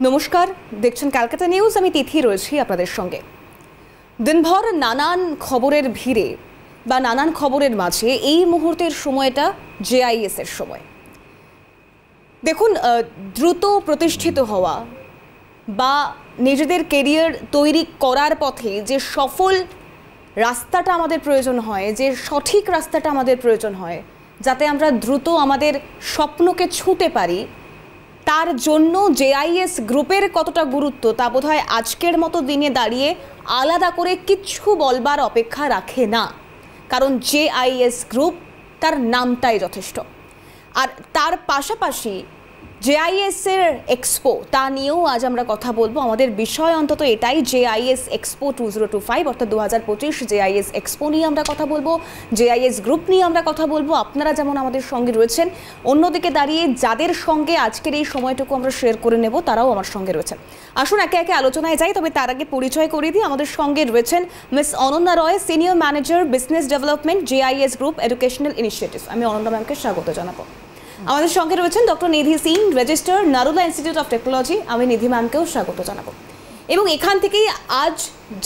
নমস্কার, দেখছেন ক্যালকাটা নিউজ। আমি তিথি রয়েছি আপনাদের সঙ্গে। দিনভর নানান খবরের ভিড়ে বা নানান খবরের মাঝে এই মুহূর্তের সময়টা জেআইএস এর সময়। দেখুন, দ্রুত প্রতিষ্ঠিত হওয়া বা নিজেদের কেরিয়ার তৈরি করার পথে যে সফল রাস্তাটা আমাদের প্রয়োজন হয়, যে সঠিক রাস্তাটা আমাদের প্রয়োজন হয়, যাতে আমরা দ্রুত আমাদের স্বপ্নকে ছুঁতে পারি, তার জন্য জেআইএস গ্রুপের কতটা গুরুত্ব তা বোধহয় আজকের মতো দিনে দাঁড়িয়ে আলাদা করে কিচ্ছু বলবার অপেক্ষা রাখে না। কারণ জেআইএস গ্রুপ তার নামটাই যথেষ্ট। আর তার পাশাপাশি জেআইএস এর এক্সপো, তা নিয়েও আজ আমরা কথা বলবো। আমাদের বিষয় অন্তত এটাই, জেআইএস এক্সপো 2025 অর্থাৎ 2025 জেআইএস এক্সপো নিয়ে আমরা কথা বলবো, জেআইএস গ্রুপ নিয়ে আমরা কথা বলবো। আপনারা যেমন আমাদের সঙ্গে রয়েছেন, অন্যদিকে দাঁড়িয়ে যাদের সঙ্গে আজকের এই সময়টুকু আমরা শেয়ার করে নেব তারাও আমার সঙ্গে রয়েছেন। আসুন একে একে আলোচনায় যাই, তবে তার আগে পরিচয় করিয়ে দিই। আমাদের সঙ্গে রয়েছেন miss Ananya Roy, senior manager business development, JIS group educational initiative. আমি অনন্যা ম্যামকে স্বাগত জানাবো। আমাদের সঙ্গে রয়েছেন doctor Nidhi Singh, registrar, Narula institute of Technology. আমি নিধি ম্যামকেও স্বাগত জানাবো। এবং এখান থেকেই আজ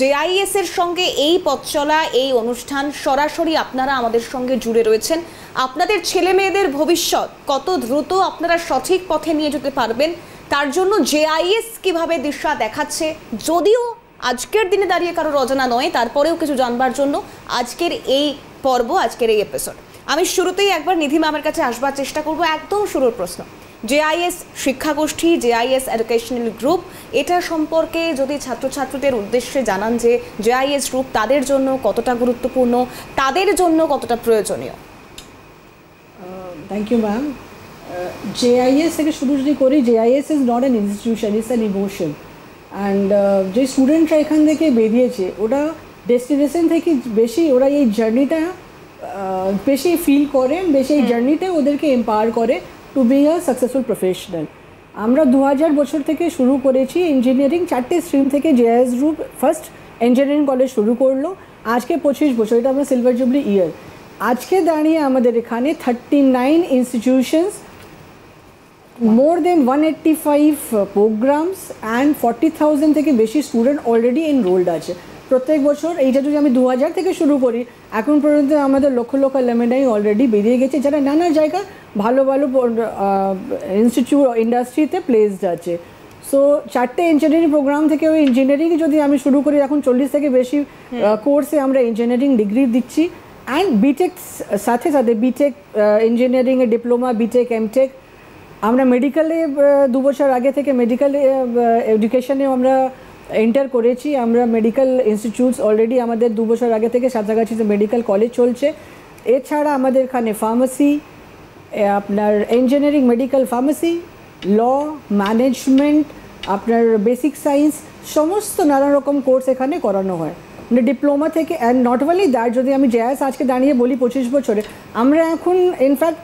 জেআইএস এর সঙ্গে এই পথ চলা, এই অনুষ্ঠান সরাসরি আপনারা আমাদের সঙ্গে জুড়ে রয়েছেন। আপনাদের ছেলে মেয়েদের ভবিষ্যৎ কত দ্রুত আপনারা সঠিক পথে নিয়ে যেতে পারবেন, তার জন্য জেআইএস কিভাবে দিশা দেখাচ্ছে, যদিও আজকের দিনে দাঁড়িয়ে কারোর অজানা নয়, তারপরেও কিছু জানবার জন্য আজকের এই পর্ব, আজকের এই এপিসোড। আমি শুরুতেই একবার নিধি ম্যামের কাছে আসবার চেষ্টা করব। একদম শুরুর প্রশ্ন, জেআইএস শিক্ষাগোষ্ঠী, জেআইএস এডুকেশনাল গ্রুপ, এটা সম্পর্কে যদি ছাত্রছাত্রীদের উদ্দেশ্যে জানান যে জেআইএস গ্রুপ তাদের জন্য কতটা গুরুত্বপূর্ণ, তাদের জন্য কতটা প্রয়োজনীয়। Thank you ma'am. জেআইএস থেকে শুরু যদি করি, JIS is not an institution, it's an emotion. And যে স্টুডেন্টরা এখান থেকে বেরিয়েছে, ওরা ডেস্টিনেশন থেকে বেশি ওরা এই জার্নিটা বেশি ফিল করেন, বেশি এই জার্নিটা ওদেরকে এম্পাওয়ার করে to be a successful professional. আমরা 2000 বছর থেকে শুরু করেছি ইঞ্জিনিয়ারিং, 4টে স্ট্রিম থেকে JIS group first engineering college শুরু করলো। আজকে 25 বছর, এটা আমরা সিলভার জুবলি ইয়ার। আজকে দাঁড়িয়ে আমাদের এখানে 39 institutions, more than 185 programmes and 40,000 থেকে বেশি স্টুডেন্ট অলরেডি এনরোল্ড আছে প্রত্যেক বছর। এইটা যদি আমি 2000 থেকে শুরু করি, এখন পর্যন্ত আমাদের লক্ষ লক্ষ লেমেনাই অলরেডি বেরিয়ে গেছে, যারা নানা জায়গায় ভালো ভালো ইনস্টিটিউট ইন্ডাস্ট্রিতে প্লেসড আছে। সো 4টে ইঞ্জিনিয়ারিং প্রোগ্রাম থেকে ওই ইঞ্জিনিয়ারিং যদি আমি শুরু করি, এখন 40 থেকে বেশি কোর্সে আমরা ইঞ্জিনিয়ারিং ডিগ্রি দিচ্ছি। অ্যান্ড বিটেক সাথে সাথে বিটেক ইঞ্জিনিয়ারিংয়ে ডিপ্লোমা, বিটেক, এমটেক। আমরা মেডিকেলে 2 বছর আগে থেকে মেডিকেল এডুকেশনেও আমরা এন্টার করেছি। আমরা মেডিকেল ইনস্টিটিউটস অলরেডি আমাদের 2 বছর আগে থেকে সাঁতরাগাছিতে মেডিকেল কলেজ চলছে। এছাড়া আমাদের এখানে ফার্মাসি, আপনার ইঞ্জিনিয়ারিং, মেডিকেল, ফার্মাসি, ল, ম্যানেজমেন্ট, আপনার বেসিক সায়েন্স, সমস্ত নানা রকম কোর্স এখানে করানো হয় মানে ডিপ্লোমা থেকে। অ্যান্ড নট অনলি দ্যাট, যদি আমি জেআইএস আজকে দাঁড়িয়ে বলি 25 বছরে, আমরা এখন ইনফ্যাক্ট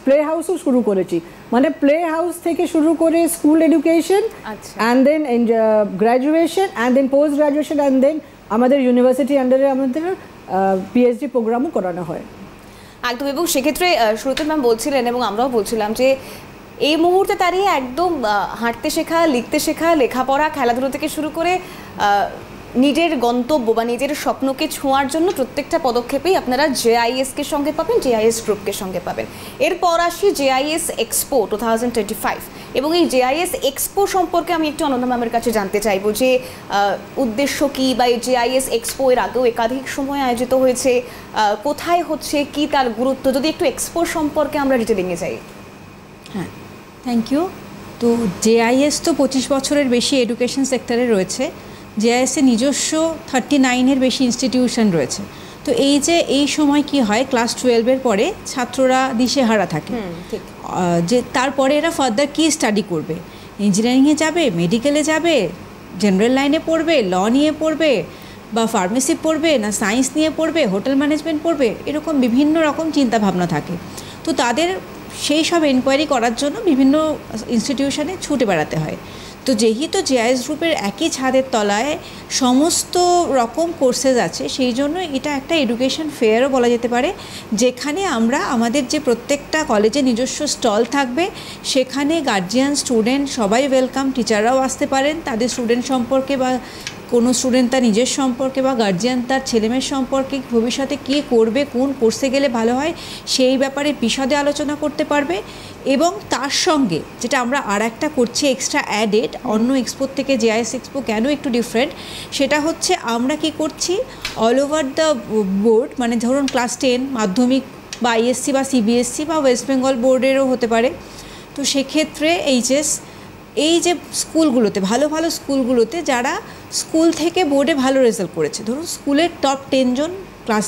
প্লে হাউসও শুরু করেছি। মানে প্লে হাউস থেকে শুরু করে school education, and then graduation, and then post graduation, and then আমাদের ইউনিভার্সিটি আন্ডারে আমাদের পিএইচডি প্রোগ্রামও করানো হয় একদম। এবং সেক্ষেত্রে শুরুতে ম্যাম বলছিলেন এবং আমরাও বলছিলাম যে এই মুহূর্তে দাঁড়িয়ে একদম হাঁটতে শেখা, লিখতে শেখা, লেখাপড়া, খেলাধুলো থেকে শুরু করে নিজের গন্তব্য বা নিজের স্বপ্নকে ছোঁয়ার জন্য প্রত্যেকটা পদক্ষেপেই আপনারা জেআইএসকে সঙ্গে পাবেন, জেআইএস গ্রুপকে সঙ্গে পাবেন। এরপর আসি জেআইএস এক্সপো 2025। এবং এই জেআইএস এক্সপো সম্পর্কে আমি একটু অনন্যা ম্যামের কাছে জানতে চাইবো যে উদ্দেশ্য কী, বা এই জেআইএস এক্সপো এর আগেও একাধিক সময় আয়োজিত হয়েছে, কোথায় হচ্ছে, কি তার গুরুত্ব, যদি একটু এক্সপো সম্পর্কে আমরা ডিটেলিংয়ে যাই। হ্যাঁ, থ্যাংক ইউ। তো জেআইএস তো 25 বছরের বেশি এডুকেশন সেক্টরে রয়েছে। জেআইএসে নিজস্ব 39-এর বেশি ইনস্টিটিউশন রয়েছে। তো এই সময় কি হয়, ক্লাস 12-এর পরে ছাত্ররা দিশেহারা থাকে যে তারপরে এরা ফার্দার কী স্টাডি করবে, ইঞ্জিনিয়ারিংয়ে যাবে, মেডিকেলে যাবে, জেনারেল লাইনে পড়বে, ল নিয়ে পড়বে, বা ফার্মেসি পড়বে, না সায়েন্স নিয়ে পড়বে, হোটেল ম্যানেজমেন্ট পড়বে, এরকম বিভিন্ন রকম চিন্তাভাবনা থাকে। তো তাদের সেই সব এনকোয়ারি করার জন্য বিভিন্ন ইনস্টিটিউশনে ছুটে বেড়াতে হয়। তো যেহেতু জেআইএস গ্রুপের একই ছাদের তলায় সমস্ত রকম কোর্সেস আছে, সেই জন্য এটা একটা এডুকেশন ফেয়ারও বলা যেতে পারে, যেখানে আমরা আমাদের যে প্রত্যেকটা কলেজে নিজস্ব স্টল থাকবে, সেখানে গার্জিয়ান স্টুডেন্ট সবাই ওয়েলকাম, টিচাররাও আসতে পারেন, তাদের স্টুডেন্ট সম্পর্কে বা কোনো স্টুডেন্ট তার নিজের সম্পর্কে বা গার্জিয়ান তার ছেলেমেয়ের সম্পর্কে ভবিষ্যতে কী করবে, কোন কোর্সে গেলে ভালো হয়, সেই ব্যাপারে বিশদে আলোচনা করতে পারবে। এবং তার সঙ্গে যেটা আমরা আর একটা করছি এক্সট্রা অ্যাডেড, অন্য এক্সপোর থেকে জেআইএস এক্সপো কেন একটু ডিফারেন্ট, সেটা হচ্ছে আমরা কি করছি অল ওভার দ্য বোর্ড, মানে ধরুন ক্লাস 10 মাধ্যমিক বা আইএসসি বা সিবিএসসি বা ওয়েস্ট বেঙ্গল বোর্ডেরও হতে পারে, তো সেক্ষেত্রে এইচএস এই যে স্কুলগুলোতে ভালো ভালো স্কুলগুলোতে যারা স্কুল থেকে বোর্ডে ভালো রেজাল্ট করেছে, ধরুন স্কুলের টপ 10 জন ক্লাস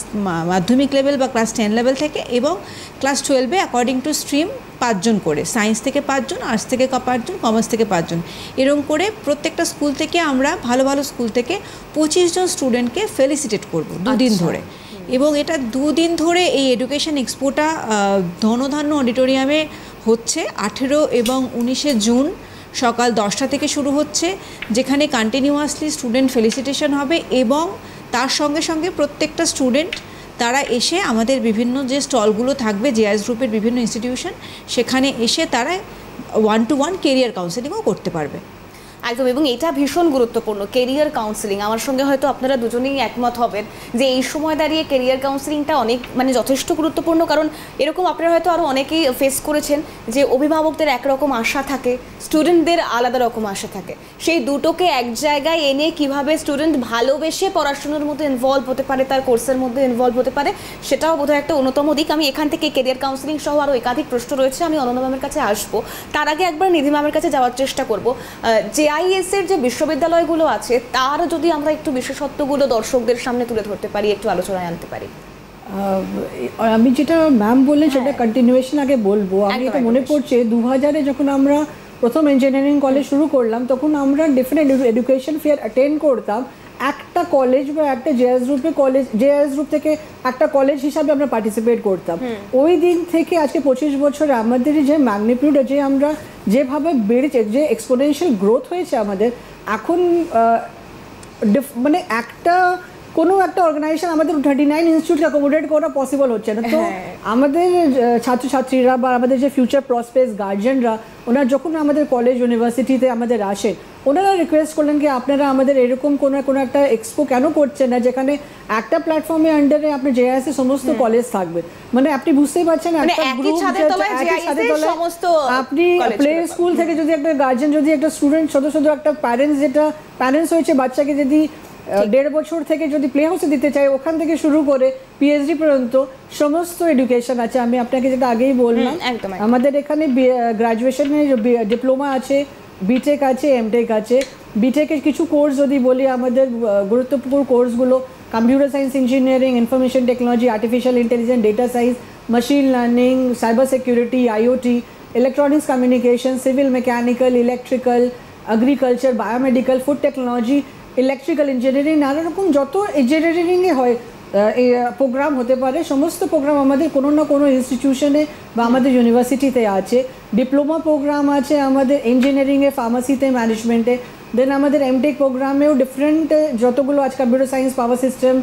মাধ্যমিক লেভেল বা ক্লাস 10 লেভেল থেকে, এবং ক্লাস 12-এ অ্যাকর্ডিং টু স্ট্রিম 5 জন করে, সায়েন্স থেকে 5 জন, আর্টস থেকে 5 জন, কমার্স থেকে 5 জন, এরকম করে প্রত্যেকটা স্কুল থেকে আমরা ভালো ভালো স্কুল থেকে 25 জন স্টুডেন্টকে ফেলিসিটেট করব 2 দিন ধরে। এবং এটা 2 দিন ধরে এই এডুকেশন এক্সপোটা ধনধান্য অডিটোরিয়ামে হচ্ছে 18 এবং 19শে জুন সকাল 10টা থেকে শুরু হচ্ছে, যেখানে কন্টিনিউয়াসলি স্টুডেন্ট ফেলিসিটেশন হবে, এবং তার সঙ্গে সঙ্গে প্রত্যেকটা স্টুডেন্ট তারা এসে আমাদের বিভিন্ন যে স্টলগুলো থাকবে জেআইএস গ্রুপের বিভিন্ন ইনস্টিটিউশন, সেখানে এসে তারা 1-to-1 কেরিয়ার কাউন্সেলিংও করতে পারবে। একদম, এবং এটা ভীষণ গুরুত্বপূর্ণ কেরিয়ার কাউন্সেলিং। আমার সঙ্গে হয়তো আপনারা দুজনেই একমত হবেন যে এই সময় দাঁড়িয়ে কেরিয়ার কাউন্সেলিংটা অনেক মানে যথেষ্ট গুরুত্বপূর্ণ, কারণ এরকম আপনারা হয়তো আরও অনেকেই ফেস করেছেন যে অভিভাবকদের একরকম আশা থাকে, স্টুডেন্টদের আলাদা রকম আশা থাকে, সেই দুটোকে এক জায়গায় এনে কিভাবে স্টুডেন্ট ভালোবেসে পড়াশোনার মধ্যে ইনভলভ হতে পারে, তার কোর্সের মধ্যে ইনভলভ হতে পারে, সেটাও বোধহয় একটা অন্যতম দিক। আমি এখান থেকে কেরিয়ার কাউন্সেলিং সহ আরও একাধিক প্রশ্ন রয়েছে, আমি অনন্যা ম্যামের কাছে আসবো, তার আগে একবার নিধি ম্যামের কাছে যাওয়ার চেষ্টা করবো। জেআইএস এর যে বিশ্ববিদ্যালয়গুলো আছে তার যদি আমরা একটু বিশেষত্বগুলো দর্শকদের সামনে তুলে ধরতে পারি, একটু আলোচনায় আনতে পারি। আমি যেটা ম্যাম বললেন সেটা কন্টিনিউয়েশন আগে বলবো। আমি এটা মনে পড়ছে 2000-এ যখন আমরা প্রথম ইঞ্জিনিয়ারিং কলেজ শুরু করলাম, তখন আমরা ডিফারেন্ট এডুকেশন ফেয়ার অ্যাটেন্ড করতাম। একটা কলেজ বা একটা জেআইএস গ্রুপে কলেজ, জেআইএস গ্রুপ থেকে একটা কলেজ হিসাবে আমরা পার্টিসিপেট করতাম। ওই দিন থেকে আজকে 25 বছরে আমাদের যে ম্যাগনিটিউড, যে আমরা যেভাবে বেড়েছে, যে এক্সপোনেনশিয়াল গ্রোথ হয়েছে আমাদের, এখন মানে কোনো একটা অর্গানাইজেশন আমাদের 39 ইনস্টিটিউটকে অ্যাকোমোডেট করা পসিবল হচ্ছে না। তো আমাদের ছাত্রছাত্রীরা বা আমাদের যে ফিউচার প্রসপেক্টস গার্জিয়ানরা, ওনারা যখন আমাদের কলেজ ইউনিভার্সিটিতে আমাদের আসেন, ওনারা রিকোয়েস্ট করলেন কি আপনারা আমাদের এরকম কোনো একটা এক্সপো কেন করছেন না, যেখানে একটা প্ল্যাটফর্মের আন্ডারে আপনি জেআইএস এর সমস্ত কলেজ থাকবে। মানে আপনি বুঝতেই পারছেন, একটা গ্রুপ আপনি প্লে স্কুল থেকে যদি একটা গার্জিয়ান, যদি একটা স্টুডেন্ট, শুধু একটা প্যারেন্টস হয়েছে বাচ্চাকে যদি 1.5 বছর থেকে যদি প্লে হাউসে দিতে চাই, ওখান থেকে শুরু করে পিএইচডি পর্যন্ত সমস্ত এডুকেশন আছে। আমি আপনাকে যেটা আগেই বললাম, আমাদের এখানে গ্র্যাজুয়েশনের ডিপ্লোমা আছে, বিটেক আছে, এমটেক আছে। বিটেকের কিছু কোর্স যদি বলি, আমাদের গুরুত্বপূর্ণ কোর্সগুলো computer science, engineering, information technology, artificial intelligence, data science, machine learning, cyber security, IoT, electronics communication, civil mechanical, electrical, agriculture, biomedical, food technology, electrical engineering, নানা রকম যত ইঞ্জিনিয়ারিংয়ে হয় প্রোগ্রাম হতে পারে, সমস্ত প্রোগ্রাম আমাদের কোনো না কোনো ইনস্টিটিউশনে বা আমাদের ইউনিভার্সিটিতে আছে। ডিপ্লোমা প্রোগ্রাম আছে আমাদের ইঞ্জিনিয়ারিংয়ে, ফার্মাসিতে, ম্যানেজমেন্টে। দেন আমাদের এমটেক প্রোগ্রামেও ডিফারেন্ট যতগুলো আছে, computer science, power system,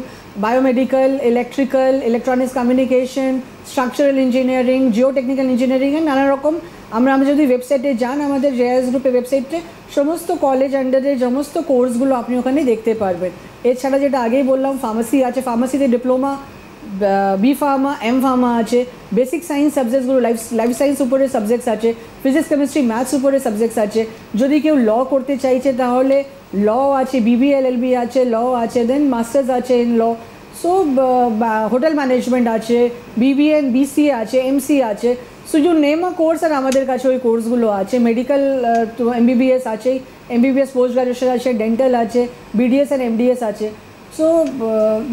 biomedical, electrical, electronics communication, structural engineering, Jio technical engineering, নানা রকম। আমরা যদি ওয়েবসাইটে যান, আমাদের জেআইএস গ্রুপের ওয়েবসাইটে সমস্ত কলেজ আন্ডারে সমস্ত কোর্সগুলো আপনি ওখানে দেখতে পারবেন। এছাড়া যেটা আগেই বললাম, ফার্মাসি আছে, ফার্মাসিতে diploma, B pharma, M pharma আছে। বেসিক সায়েন্স সাবজেক্টসগুলো, লাইফ সায়েন্স উপরে সাবজেক্টস আছে, ফিজিক্স, কেমিস্ট্রি, ম্যাথস উপরে সাবজেক্টস আছে। যদি কেউ ল করতে চাইছে তাহলে ল আছে, বিবিএ, এলএলবি আছে, ল আছে, দেন মাস্টার্স আছে in law. So hotel management আছে, বিবিএ, বিসিএ আছে, এমসি আছে। So you name a course, আর আমাদের কাছে ওই কোর্সগুলো আছে। মেডিকেল তো এমবিবিএস আছে, এমবিবিএস পোস্ট গ্রাজুয়েশন আছে, ডেন্টাল আছে, বিডিএস অ্যান্ড এমডিএস আছে। সো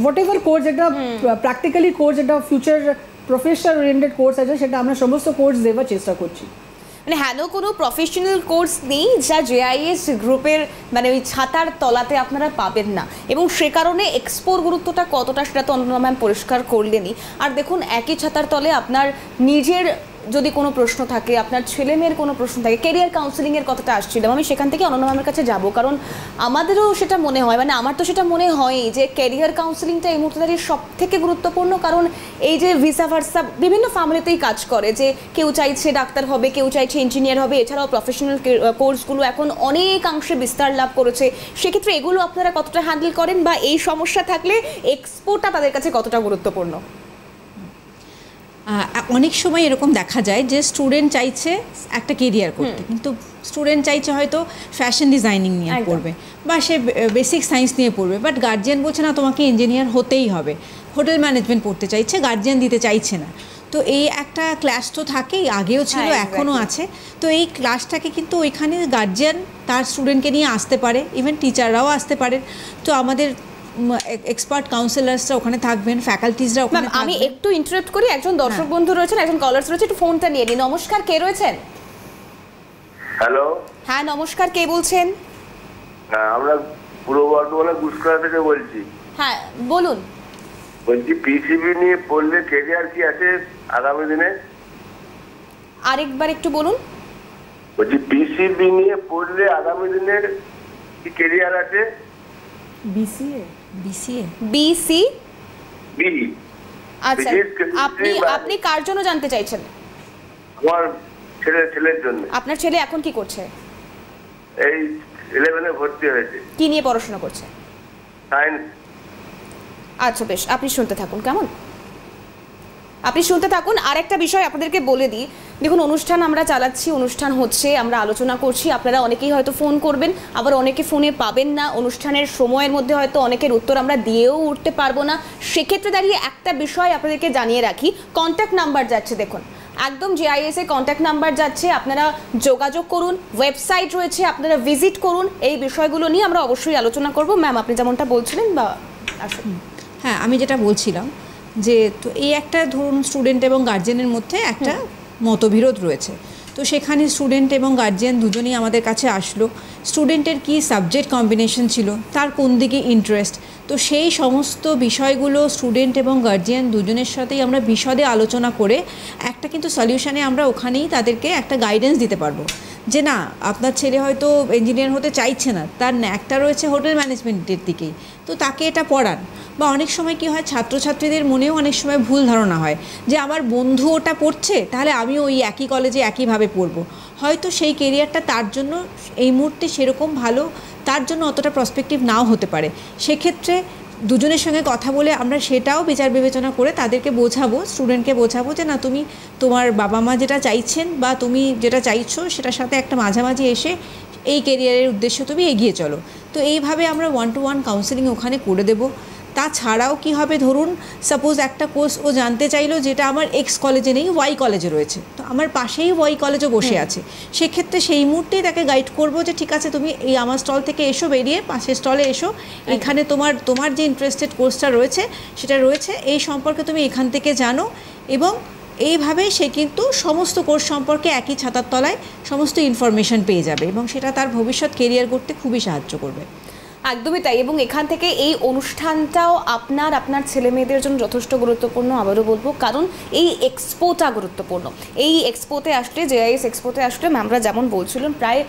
হোয়াট এভার কোর্স, যেটা প্র্যাকটিক্যালি কোর্স, যেটা ফিউচার প্রফেশনাল ওরিয়েন্টেড কোর্স আছে, সেটা আমরা সমস্ত কোর্স দেওয়ার চেষ্টা করছি। মানে হ্যাঁ, কোনো প্রফেশনাল কোর্স নেই যা জেআইএস গ্রুপের মানে ওই ছাতার তলাতে আপনারা পাবেন না, এবং সে কারণে এক্সপোর গুরুত্বটা কতটা সেটা তো অনন্যা ম্যাম পরিষ্কার করলেনই। আর দেখুন, একই ছাতার তলে আপনার নিজের যদি কোনো প্রশ্ন থাকে, আপনার ছেলে মেয়ের কোনো প্রশ্ন থাকে, কেরিয়ার কাউন্সেলিংয়ের কথাটা আসছিলাম, আমি সেখান থেকে অনন্যা ম্যামের কাছে যাব, কারণ আমাদেরও সেটা মনে হয়, মানে আমার তো সেটা মনে হয় যে ক্যারিয়ার কাউন্সেলিংটা এই মুহূর্তে দাঁড়িয়ে সব থেকে গুরুত্বপূর্ণ। কারণ এই যে ভিসা ভার্সা বিভিন্ন ফ্যামিলিতেই কাজ করে, যে কেউ চাইছে ডাক্তার হবে, কেউ চাইছে ইঞ্জিনিয়ার হবে, এছাড়াও প্রফেশনাল কোর্সগুলো এখন অনেকাংশে বিস্তার লাভ করেছে। সেক্ষেত্রে এগুলো আপনারা কতটা হ্যান্ডেল করেন, বা এই সমস্যা থাকলে এক্সপোটা তাদের কাছে কতটা গুরুত্বপূর্ণ? অনেক সময় এরকম দেখা যায় যে স্টুডেন্ট চাইছে একটা কেরিয়ার করতে, কিন্তু স্টুডেন্ট চাইছে হয়তো ফ্যাশন ডিজাইনিং নিয়ে পড়বে বা সে বেসিক সায়েন্স নিয়ে পড়বে, বাট গার্জিয়ান বলছে না তোমাকে ইঞ্জিনিয়ার হতেই হবে, হোটেল ম্যানেজমেন্ট পড়তে চাইছে, গার্জিয়ান দিতে চাইছে না। তো এই একটা ক্লাস তো থাকেই, আগেও ছিল, এখনও আছে। তো এই ক্লাসটাকে কিন্তু ওইখানে গার্জিয়ান তার স্টুডেন্টকে নিয়ে আসতে পারে, ইভেন টিচাররাও আসতে পারেন। তো আমাদের এক্সপার্ট কাউন্সিলার্সরা ওখানে থাকবেন, ফ্যাকাল্টিজরা ওখানে থাকবেন। আমি একটু ইন্টারাপ্ট করি, একজন দর্শক বন্ধু রয়েছেন, একজন কলার রয়েছে, একটু ফোনটা নিয়ে নিন। নমস্কার, কে রয়েছেন? হ্যালো, হ্যাঁ নমস্কার, কে বলছেন? হ্যাঁ আমরা পূর্ব বর্ধমানের গুসকরা থেকে বলছি। হ্যাঁ বলুন। বলছি পিসিবি নিয়ে পড়লে কেরিয়ার কি আছে আগামী দিনে? আরেকবার একটু বলুন। বলছি পিসিবি নিয়ে পড়লে আগামী দিনে কি কেরিয়ার আছে? BCA BC B. আচ্ছা, আপনি কার জন্য জানতে চাইছেন? আমার ছেলের জন্য। আপনার ছেলে এখন কি করছে? এই 11-এ ভর্তি হয়েছে। কি নিয়ে পড়াশোনা করছে? সায়েন্স। আচ্ছা বেশ, আপনি শুনতে থাকুন, কেমন? আপনি শুনতে থাকুন। আর একটা বিষয় আপনাদেরকে বলে দিই, দেখুন অনুষ্ঠান আমরা চালাচ্ছি, অনুষ্ঠান হচ্ছে, আমরা আলোচনা করছি, আপনারা অনেকেই হয়তো ফোন করবেন, আবার অনেকে ফোনে পাবেন না, অনুষ্ঠানের সময়ের মধ্যে হয়তো অনেকের উত্তর আমরা দিয়েও উঠতে পারবো না। সেক্ষেত্রে দাঁড়িয়ে একটা বিষয় আপনাদেরকে জানিয়ে রাখি, কন্ট্যাক্ট নাম্বার যাচ্ছে, দেখুন একদম জেআইএস এ কন্ট্যাক্ট নাম্বার যাচ্ছে, আপনারা যোগাযোগ করুন, ওয়েবসাইট রয়েছে, আপনারা ভিজিট করুন। এই বিষয়গুলো নিয়ে আমরা অবশ্যই আলোচনা করব। ম্যাম আপনি যেমনটা বলছিলেন, বা আসুন। হ্যাঁ, আমি যেটা বলছিলাম যে তো এই একটা ধরুন স্টুডেন্ট এবং গার্জেনের মধ্যে একটা মতবিরোধ রয়েছে। তো সেখানে স্টুডেন্ট এবং গার্জিয়ান দুজনেই আমাদের কাছে আসলো, স্টুডেন্টের কী সাবজেক্ট কম্বিনেশন ছিল, তার কোন দিকে ইন্টারেস্ট, তো সেই সমস্ত বিষয়গুলো স্টুডেন্ট এবং গার্জিয়ান দুজনের সাথেই আমরা বিশদে আলোচনা করে একটা কিন্তু সলিউশনে আমরা ওখানেই তাদেরকে একটা গাইডেন্স দিতে পারবো যে না আপনার ছেলে হয়তো ইঞ্জিনিয়ার হতে চাইছে না, তার ন্যাকটা রয়েছে হোটেল ম্যানেজমেন্টের দিকেই, তো তাকে এটা পড়ান। বা অনেক সময় কি হয়, ছাত্রছাত্রীদের মনেও অনেক সময় ভুল ধারণা হয় যে আমার বন্ধু ওটা পড়ছে, তাহলে আমিও ওই একই কলেজে একইভাবে পড়বো। হয়তো সেই কেরিয়ারটা তার জন্য এই মুহূর্তে সেরকম ভালো, তার জন্য অতটা প্রসপেক্টিভ নাও হতে পারে। সেক্ষেত্রে দুজনের সঙ্গে কথা বলে আমরা সেটাও বিচার বিবেচনা করে তাদেরকে বোঝাবো, স্টুডেন্টকে বোঝাবো যে না তুমি তোমার বাবা মা যেটা চাইছেন বা তুমি যেটা চাইছো সেটার সাথে একটা মাঝামাঝি এসে এই কেরিয়ারের উদ্দেশ্যে তুমি এগিয়ে চলো। তো এইভাবে আমরা 1-to-1 কাউন্সেলিং ওখানে করে দেবো। তাছাড়াও কি হবে, ধরুন সাপোজ একটা কোর্স ও জানতে চাইলো যেটা আমার এক্স কলেজে নেই, ওয়াই কলেজে রয়েছে, তো আমার পাশেই ওয়াই কলেজে বসে আছে, সেক্ষেত্রে সেই মুহূর্তেই তাকে গাইড করবো যে ঠিক আছে তুমি এই আমার স্টল থেকে এসো, বেরিয়ে পাশের স্টলে এসো, এখানে তোমার যে ইন্টারেস্টেড কোর্সটা রয়েছে সেটা রয়েছে, এই সম্পর্কে তুমি এখান থেকে জানো। এবং এইভাবে সে কিন্তু সমস্ত কোর্স সম্পর্কে একই ছাতার তলায় সমস্ত ইনফরমেশন পেয়ে যাবে এবং সেটা তার ভবিষ্যৎ কেরিয়ার করতে খুবই সাহায্য করবে। একদমই তাই। এবং এখান থেকে এই অনুষ্ঠানটাও আপনার ছেলে মেয়েদের জন্য যথেষ্ট গুরুত্বপূর্ণ, আবারও বলবো, কারণ এই এক্সপোটা গুরুত্বপূর্ণ। এই এক্সপোতে আসলে, জেআইএস এক্সপোতে আসলে ম্যামরা যেমন বলছিলেন প্রায়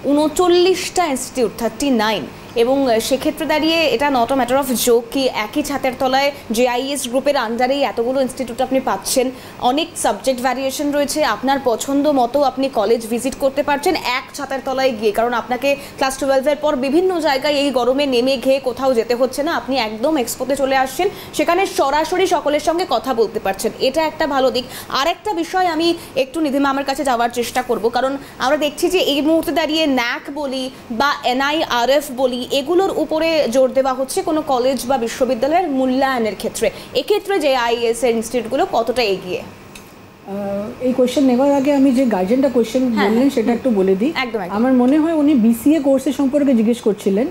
39টা ইনস্টিটিউট, 39, এবং সেক্ষেত্রে দাঁড়িয়ে এটা not a matter of joke কি একই ছাতের তলায় জেআইএস গ্রুপের আন্ডারেই এতগুলো ইনস্টিটিউট আপনি পাচ্ছেন, অনেক সাবজেক্ট ভ্যারিয়েশন রয়েছে, আপনার পছন্দ মতো আপনি কলেজ ভিজিট করতে পারছেন এক ছাতের তলায় গিয়ে, কারণ আপনাকে ক্লাস 12-এর পর বিভিন্ন জায়গায় এই গরমে নেমে ঘেয়ে কোথাও যেতে হচ্ছে না, আপনি একদম এক্সপোতে চলে আসছেন, সেখানে সরাসরি সকলের সঙ্গে কথা বলতে পারছেন, এটা একটা ভালো দিক। আর একটা বিষয় আমি একটু নিধি ম্যামের কাছে যাওয়ার চেষ্টা করব, কারণ আমরা দেখছি যে এই মুহূর্তে দাঁড়িয়ে ন্যাক বলি বা NIRF বলি, এগুলোর উপরে জোর দেওয়া হচ্ছে কোনো কলেজ বা বিশ্ববিদ্যালয়ের মূল্যায়নের ক্ষেত্রে। এক্ষেত্রে জেআইএস এর ইনস্টিটিউটগুলো কতটা এগিয়ে? এই কোয়েশ্চেন নেওয়ার আগে আমি যে গার্জেনটা কোয়েশ্চেন বললেন সেটা একটু বলে দিই। আমার মনে হয় উনি BCA কোর্সের সম্পর্কে জিজ্ঞেস করছিলেন,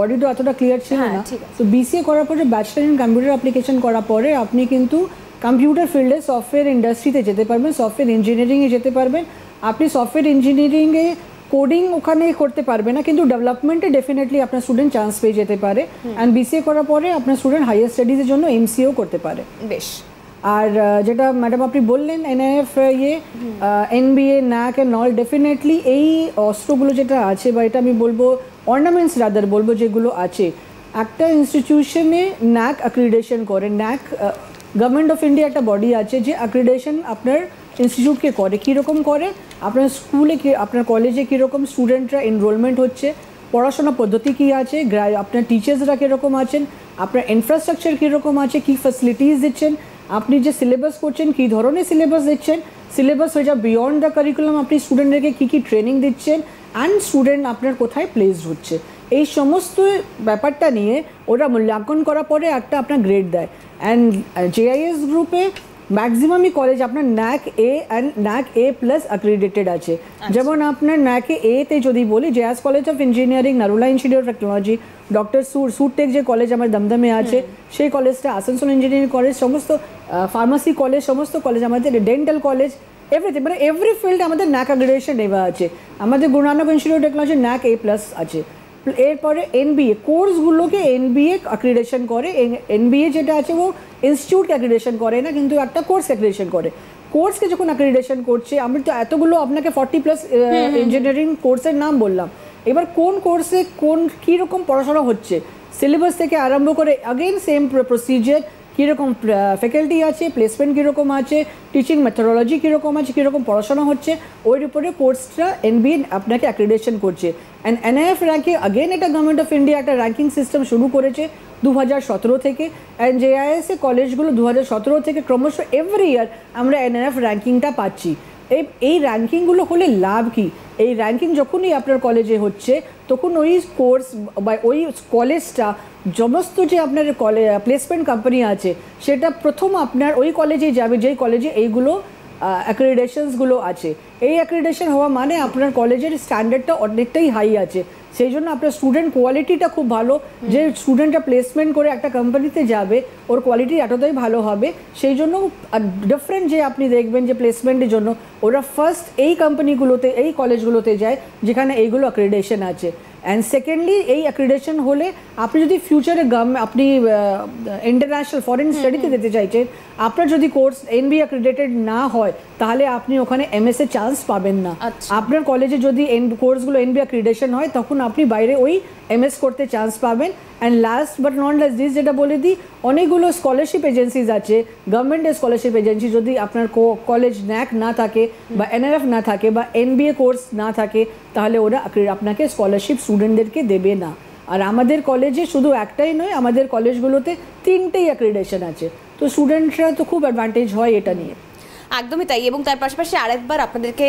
অডিও এতটা ক্লিয়ার ছিল না। তো BCA করার পরে ব্যাচেলর ইন কম্পিউটার অ্যাপ্লিকেশন করার পরে আপনি কিন্তু কম্পিউটার ফিল্ডে সফটওয়্যার ইন্ডাস্ট্রিতে যেতে পারবেন, সফটওয়্যার ইঞ্জিনিয়ারিংয়ে যেতে পারবেন। আপনি সফটওয়্যার ইঞ্জিনিয়ারিংয়ে কোডিং ওখানে করতে পারবে না, কিন্তু ডেভেলপমেন্টে ডেফিনেটলি আপনার স্টুডেন্ট চান্স পেয়ে যেতে পারে। অ্যান্ড BCA করার পরে আপনার স্টুডেন্ট হাইয়ার স্টাডিজের জন্য MCAও করতে পারে। বেশ, আর যেটা ম্যাডাম আপনি বললেন NIF NBA NAC and all, definitely এই অস্ত্রগুলো যেটা আছে বা এটা আমি বলবো অর্নামেন্টস রাদার বলবো যেগুলো আছে, একটা ইনস্টিটিউশনে NAC অ্যাক্রিডিটেশন করে। NAC গভর্নমেন্ট অফ ইন্ডিয়া একটা বডি আছে যে অ্যাক্রিডিটেশন আপনার ইনস্টিটিউটকে করে। কীরকম করে, আপনার স্কুলে আপনার কলেজে কীরকম স্টুডেন্টরা এনরোলমেন্ট হচ্ছে, পড়াশোনা পদ্ধতি কী আছে, আপনার টিচার্সরা কীরকম আছেন, আপনার ইনফ্রাস্ট্রাকচার কীরকম আছে, কী ফ্যাসিলিটিস দিচ্ছেন, আপনি যে সিলেবাস করছেন কী ধরনের সিলেবাস দিচ্ছেন, সিলেবাস হয়ে যা বিয়ন্ড দ্য কারিকুলাম আপনি স্টুডেন্টদেরকে কী কী ট্রেনিং দিচ্ছেন, অ্যান্ড স্টুডেন্ট আপনার কোথায় প্লেসড হচ্ছে, এই সমস্ত ব্যাপারটা নিয়ে ওরা মূল্যাঙ্কন করার পরে একটা আপনার গ্রেড দেয়। অ্যান্ড JIS গ্রুপে ম্যাক্সিমামই কলেজ আপনার NAC A and NAC A+ accredited আছে। যেমন আপনার NAC A তে যদি বলি, JS college of engineering, Narula institute of technology, doctor Surtech যে কলেজ আমার দমদমে আছে সেই কলেজটা, আসানসোল ইঞ্জিনিয়ারিং কলেজ, সমস্ত ফার্মাসি কলেজ, সমস্ত কলেজ আমাদের, ডেন্টাল কলেজ, এভরিথিং, মানে এভরি ফিল্ড আমাদের NAC অ্যাক্রিডিটেশন নেওয়া আছে। আমাদের Guru Nanak institute of technology NAC A+ আছে। এরপরে NBA কোর্সগুলোকে NBA অ্যাক্রিডিটেশন করে। NBA যেটা আছে ও ইনস্টিটিউটকে অ্যাক্রিডিটেশন করে না, কিন্তু একটা কোর্স অ্যাক্রিডিটেশন করে। কোর্সকে যখন অ্যাক্রিডিটেশন করছে, আমি তো এতগুলো আপনাকে 40+ ইঞ্জিনিয়ারিং কোর্সের নাম বললাম, এবার কোন কোর্সে কোন কীরকম পড়াশোনা হচ্ছে, সিলেবাস থেকে আরম্ভ করে অগেন সেম প্রসিজার, কীরকম ফ্যাকাল্টি আছে, প্লেসমেন্ট কীরকম আছে, টিচিং মেথোডোলজি কীরকম আছে, কীরকম পড়াশোনা হচ্ছে, ওই উপরে কোর্সটা NBA আপনাকে অ্যাক্রিডিটেশন করছে। অ্যান্ড NIF র্যাঙ্কিং আগেন এটা গভর্নমেন্ট অফ ইন্ডিয়া একটা র্যাঙ্কিং সিস্টেম শুরু করেছে 2017 থেকে। অ্যান্ড JIS কলেজগুলো 2017 থেকে ক্রমশ এভরি ইয়ার আমরা NIF র্যাঙ্কিংটা পাচ্ছি। এই র্যাঙ্কিংগুলো হলে লাভ কি, এই র্যাঙ্কিং যখনই আপনার কলেজে হচ্ছে তখন ওই কোর্স বা ওই কলেজটা সমস্ত যে আপনার প্লেসমেন্ট কোম্পানি আছে সেটা প্রথম আপনার ওই কলেজেই যাবে যেই কলেজে এইগুলো অ্যাক্রিডিটেশনসগুলো আছে। এই অ্যাক্রিডিটেশন হওয়া মানে আপনার কলেজের স্ট্যান্ডার্ডটা অনেকটাই হাই আছে, সেই জন্য আপনার স্টুডেন্ট কোয়ালিটিটা খুব ভালো। যে স্টুডেন্টটা প্লেসমেন্ট করে একটা কোম্পানিতে যাবে ওর কোয়ালিটি এতটাই ভালো হবে, সেই জন্য ডিফারেন্ট যে আপনি দেখবেন যে প্লেসমেন্টের জন্য ওরা ফার্স্ট এই কোম্পানিগুলোতে, এই কলেজগুলোতে যায় যেখানে এইগুলো অ্যাক্রিডিটেশন আছে। অ্যান্ড সেকেন্ডলি এই অ্যাক্রিডিটেশন হলে আপনি যদি ফিউচারে আপনি ইন্টারন্যাশনাল ফরেন স্টাডিতে যেতে চাইছেন, আপনার যদি কোর্স NBA অ্যাক্রিডিটেড না হয় তাহলে আপনি ওখানে MS এ চান্স পাবেন না। আপনার কলেজে যদি কোর্সগুলো NBA অ্যাক্রিডিটেশন হয় তখন আপনি বাইরে ওই MS করতে চান্স পাবেন। And last but not list যেটা বলে দিই, অনেকগুলো স্কলারশিপ এজেন্সিজ আছে, গভর্নমেন্টের স্কলারশিপ এজেন্সি, যদি আপনার কলেজ NAC না থাকে বা NRF না থাকে বা NBA কোর্স না থাকে তাহলে ওরা আপনাকে স্কলারশিপ স্টুডেন্টদেরকে দেবে না। আর আমাদের কলেজে শুধু একটাই নয়, আমাদের কলেজগুলোতে 3টেই অ্যাক্রিডিটেশন আছে, তো স্টুডেন্টরা তো খুব অ্যাডভান্টেজ হয় এটা নিয়ে। একদমই তাই। এবং তার পাশাপাশি আরেকবার আপনাদেরকে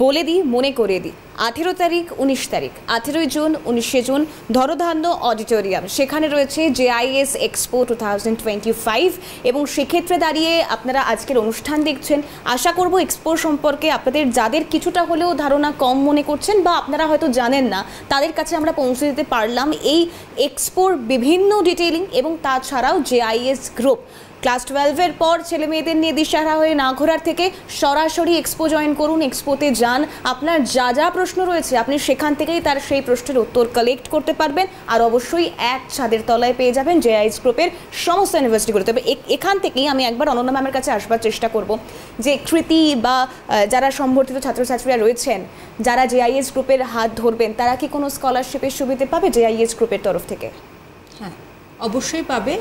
বলে দিই, মনে করে দিই, 18 তারিখ 19 তারিখ 18 জুন 19 জুন ধরধান্য অডিটোরিয়াম, সেখানে রয়েছে JIS এক্সপো 2025। এবং সেক্ষেত্রে দাঁড়িয়ে আপনারা আজকের অনুষ্ঠান দেখছেন, আশা করব এক্সপো সম্পর্কে আপনাদের যাদের কিছুটা হলেও ধারণা কম মনে করছেন বা আপনারা হয়তো জানেন না, তাদের কাছে আমরা পৌঁছে দিতে পারলাম এই এক্সপোর বিভিন্ন ডিটেইলিং। এবং তাছাড়াও JIS গ্রুপ ক্লাস 12-এর পর ছেলে মেয়েদের নিয়ে দিশাহারা হয়ে না ঘোরার থেকে সরাসরি এক্সপো জয়েন করুন, এক্সপোতে যান, আপনার যা যা প্রশ্ন রয়েছে আপনি সেখান থেকেই তার সেই প্রশ্নের উত্তর কালেক্ট করতে পারবেন। আর অবশ্যই এক ছাদের তলায় পেয়ে যাবেন JIS গ্রুপের সমস্ত ইউনিভার্সিটিগুলো। তবে এখান থেকেই আমি একবার অনন্যা ম্যামের কাছে আসবার চেষ্টা করব যে কৃতি বা যারা সম্বর্ধিত ছাত্রছাত্রীরা রয়েছেন যারা JIS গ্রুপের হাত ধরবেন, তারা কি কোনো স্কলারশিপের সুবিধা পাবে JIS গ্রুপের তরফ থেকে? হ্যাঁ, অবশ্যই পাবে।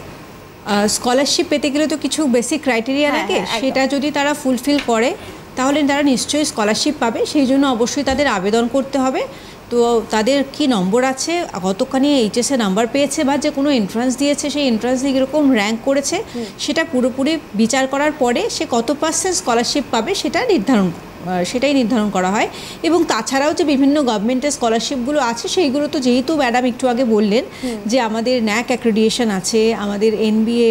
স্কলারশিপ পেতে গেলে তো কিছু বেসিক ক্রাইটেরিয়া লাগে, সেটা যদি তারা ফুলফিল করে তাহলে তারা নিশ্চয়ই স্কলারশিপ পাবে। সেই জন্য অবশ্যই তাদের আবেদন করতে হবে। তো তাদের কি নম্বর আছে, কতখানি HSE নাম্বার পেয়েছে বা যে কোনো এন্ট্রান্স দিয়েছে, সেই এন্ট্রান্স দিয়ে কীরকম র্যাঙ্ক করেছে সেটা পুরোপুরি বিচার করার পরে সে কত % স্কলারশিপ পাবে সেটাই নির্ধারণ করা হয়। এবং তাছাড়াও যে বিভিন্ন গভর্নমেন্টের স্কলারশিপগুলো আছে সেইগুলো তো যেহেতু ম্যাডাম একটু আগে বললেন যে আমাদের NAC অ্যাক্রিডিটেশন আছে, আমাদের NBA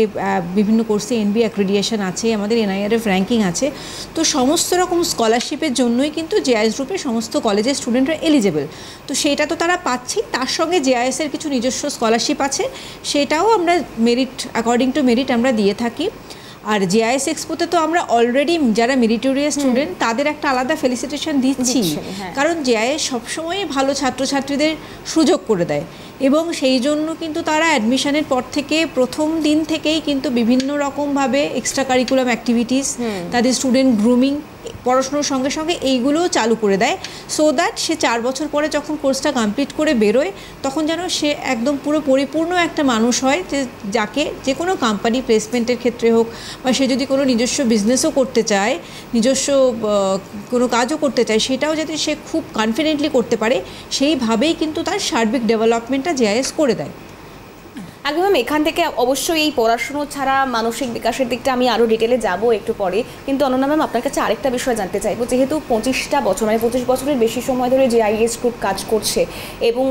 বিভিন্ন কোর্সে NBA অ্যাক্রিডিটেশন আছে, আমাদের NIRF র্যাঙ্কিং আছে, তো সমস্ত রকম স্কলারশিপের জন্যই কিন্তু JIS গ্রুপের সমস্ত কলেজের স্টুডেন্টরা এলিজেবল। তো সেটা তো তারা পাচ্ছেই, তার সঙ্গে JIS-এর কিছু নিজস্ব স্কলারশিপ আছে, সেটাও আমরা মেরিট অ্যাকর্ডিং টু মেরিট আমরা দিয়ে থাকি। আর জেআইএস এক্সপোতে তো আমরা অলরেডি যারা মেরিটোরিয়াস স্টুডেন্ট তাদের একটা আলাদা ফেলিসিটেশন দিচ্ছি, কারণ জেআইএস সবসময় ভালো ছাত্রছাত্রীদের সুযোগ করে দেয় এবং সেই জন্য কিন্তু তারা অ্যাডমিশনের পর থেকে প্রথম দিন থেকেই কিন্তু বিভিন্ন রকমভাবে এক্সট্রা কারিকুলাম অ্যাক্টিভিটিস, তাদের স্টুডেন্ট গ্রুমিং, পড়াশোনার সঙ্গে সঙ্গে এইগুলোও চালু করে দেয়, সো দ্যাট সে 4 বছর পরে যখন কোর্সটা কমপ্লিট করে বেরোয় তখন যেন সে একদম পুরো পরিপূর্ণ একটা মানুষ হয়, যে যাকে যে কোনো কোম্পানি প্লেসমেন্টের ক্ষেত্রে হোক বা সে যদি কোনো নিজস্ব বিজনেসও করতে চায়, নিজস্ব কোনো কাজও করতে চায়, সেটাও যাতে সে খুব কনফিডেন্টলি করতে পারে, সেইভাবেই কিন্তু তার সার্বিক ডেভেলপমেন্টটা জেআইএস করে দেয়। একদম। এখান থেকে অবশ্যই এই পড়াশুনো ছাড়া মানসিক বিকাশের দিকটা আমি আরও ডিটেলে যাব একটু পরে, কিন্তু অনন্যা ম্যাম আপনার কাছে আরেকটা বিষয় জানতে চাইবো, যেহেতু 25টা বছর মানে 25 বছরের বেশি সময় ধরে জেআইএস গ্রুপ কাজ করছে এবং